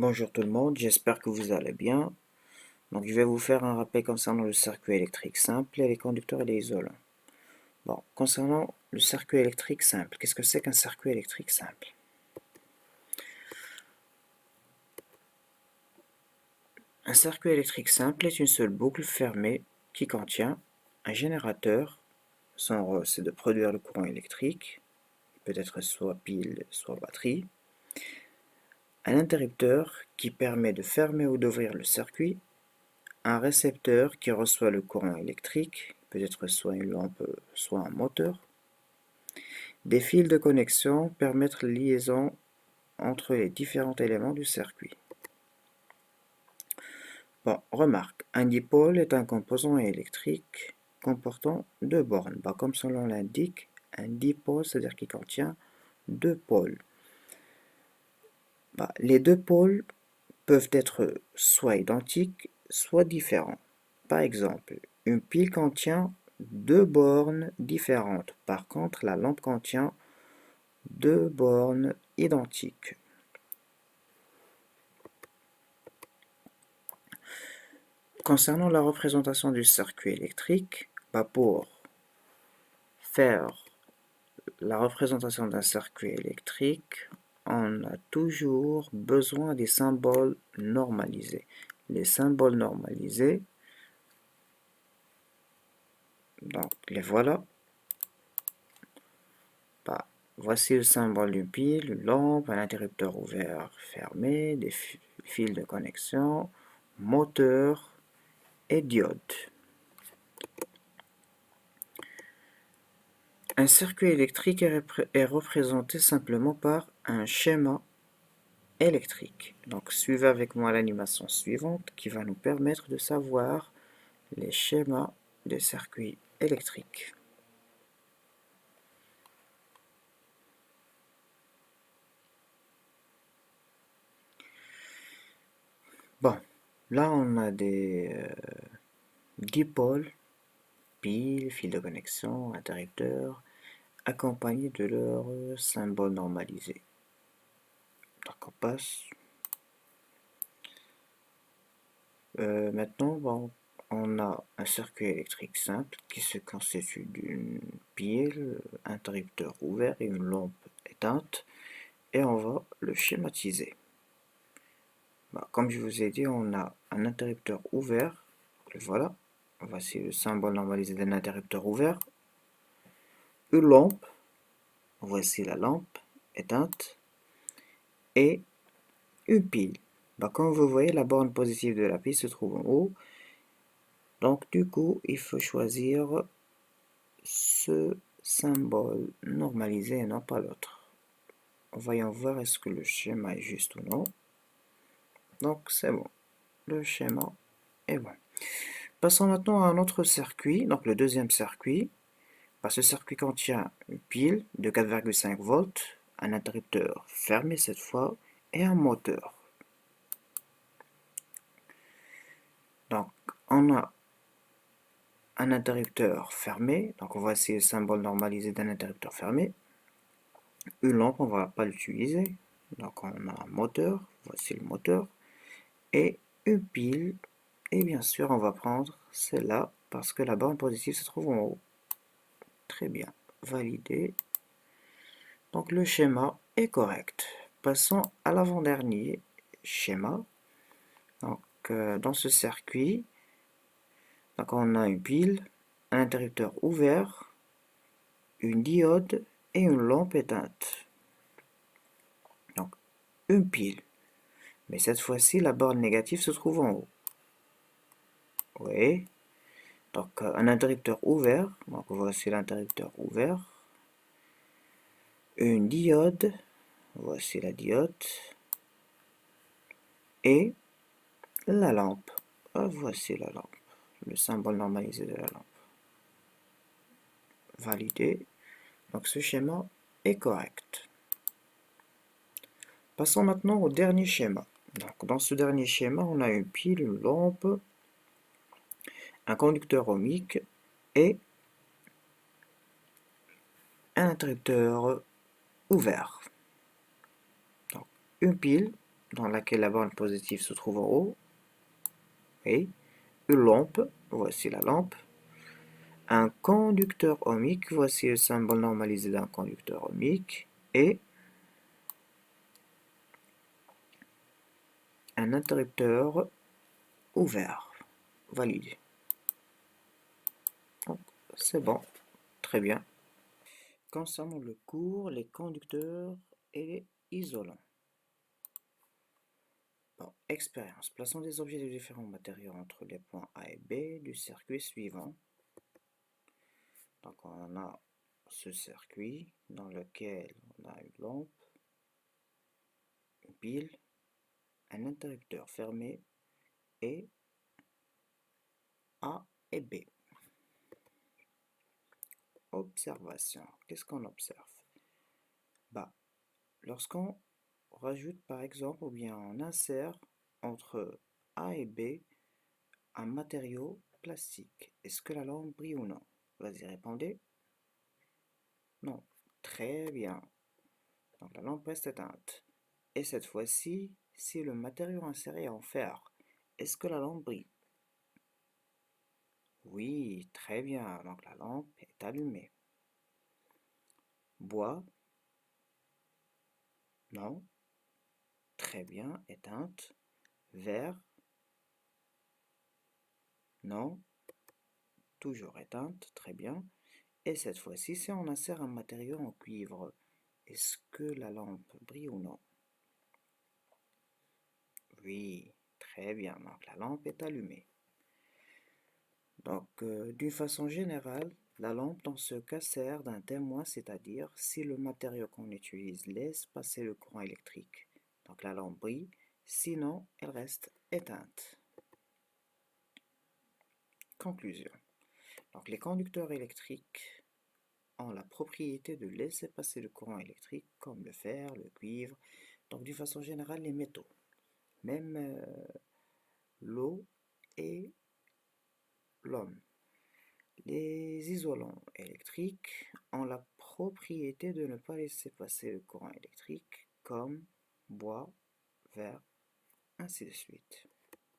Bonjour tout le monde, j'espère que vous allez bien. Donc je vais vous faire un rappel concernant le circuit électrique simple et les conducteurs et les isolants. Bon, concernant le circuit électrique simple, qu'est-ce que c'est qu'un circuit électrique simple? Un circuit électrique simple est une seule boucle fermée qui contient un générateur. Son rôle c'est de produire le courant électrique, peut-être soit pile, soit batterie. Un interrupteur qui permet de fermer ou d'ouvrir le circuit. Un récepteur qui reçoit le courant électrique, peut-être soit une lampe, soit un moteur. Des fils de connexion permettent la liaison entre les différents éléments du circuit. Bon, remarque, un dipôle est un composant électrique comportant deux bornes. Comme son nom l'indique, un dipôle, c'est-à-dire qu'il contient deux pôles. Les deux pôles peuvent être soit identiques, soit différents. Par exemple, une pile contient deux bornes différentes. Par contre, la lampe contient deux bornes identiques. Concernant la représentation du circuit électrique, pour faire la représentation d'un circuit électrique, on a toujours besoin des symboles normalisés. Les symboles normalisés, donc les voilà. Voici le symbole d'une pile, une lampe, un interrupteur ouvert, fermé, des fils de connexion, moteur et diode. Un circuit électrique est représenté simplement par un schéma électrique. Donc suivez avec moi l'animation suivante qui va nous permettre de savoir les schémas des circuits électriques. Bon, là on a des dipôles, piles, fils de connexion, interrupteurs, accompagnés de leur symbole normalisé. Donc on passe. Maintenant, on a un circuit électrique simple qui se constitue d'une pile, un interrupteur ouvert et une lampe éteinte, et on va le schématiser. Comme je vous ai dit, on a un interrupteur ouvert, le voilà, voici le symbole normalisé d'un interrupteur ouvert, une lampe, voici la lampe éteinte, et une pile. Comme vous voyez, la borne positive de la pile se trouve en haut, donc du coup, il faut choisir ce symbole normalisé et non pas l'autre. Voyons voir est-ce que le schéma est juste ou non. Donc c'est bon, le schéma est bon. Passons maintenant à un autre circuit, donc le deuxième circuit. Ce circuit contient une pile de 4,5 volts, un interrupteur fermé cette fois et un moteur. Donc on a un interrupteur fermé, donc voici le symbole normalisé d'un interrupteur fermé. Une lampe, on ne va pas l'utiliser, donc on a un moteur, voici le moteur, et une pile, et bien sûr on va prendre celle-là parce que la borne positive se trouve en haut. Très bien, validé. Donc le schéma est correct. Passons à l'avant-dernier schéma. Donc dans ce circuit, on a une pile, un interrupteur ouvert, une diode et une lampe éteinte. Donc une pile. Mais cette fois-ci, la borne négative se trouve en haut. Oui. Donc un interrupteur ouvert. Donc voici l'interrupteur ouvert. Une diode. Voici la diode. Et la lampe. Voici la lampe. Le symbole normalisé de la lampe. Validé. Donc ce schéma est correct. Passons maintenant au dernier schéma. Donc dans ce dernier schéma, on a une pile, une lampe, un conducteur ohmique et un interrupteur ouvert. Donc une pile, dans laquelle la borne positive se trouve en haut. Et une lampe, voici la lampe. Un conducteur ohmique, voici le symbole normalisé d'un conducteur ohmique. Et un interrupteur ouvert, validé. C'est bon, très bien. Concernant le cours, les conducteurs et les isolants. Bon, expérience. Plaçons des objets de différents matériaux entre les points A et B du circuit suivant. Donc on a ce circuit dans lequel on a une lampe, une pile, un interrupteur fermé et A et B. Observation. Qu'est-ce qu'on observe? Bah, lorsqu'on rajoute par exemple ou bien on insère entre A et B un matériau plastique, est-ce que la lampe brille ou non? Vas-y, répondez. Non. Très bien. Donc la lampe reste éteinte. Et cette fois-ci, si le matériau inséré est en fer, est-ce que la lampe brille? Oui, très bien. Donc la lampe est allumée. Bois? Non. Très bien, éteinte. Verre? Non. Toujours éteinte, très bien. Et cette fois-ci, si on insère un matériau en cuivre, est-ce que la lampe brille ou non? Oui, très bien. Donc la lampe est allumée. Donc, d'une façon générale, la lampe dans ce cas sert d'un témoin, c'est-à-dire si le matériau qu'on utilise laisse passer le courant électrique. Donc la lampe brille, sinon elle reste éteinte. Conclusion. Donc les conducteurs électriques ont la propriété de laisser passer le courant électrique comme le fer, le cuivre, donc d'une façon générale les métaux, même l'eau et l'homme. Les isolants électriques ont la propriété de ne pas laisser passer le courant électrique comme bois, verre, ainsi de suite.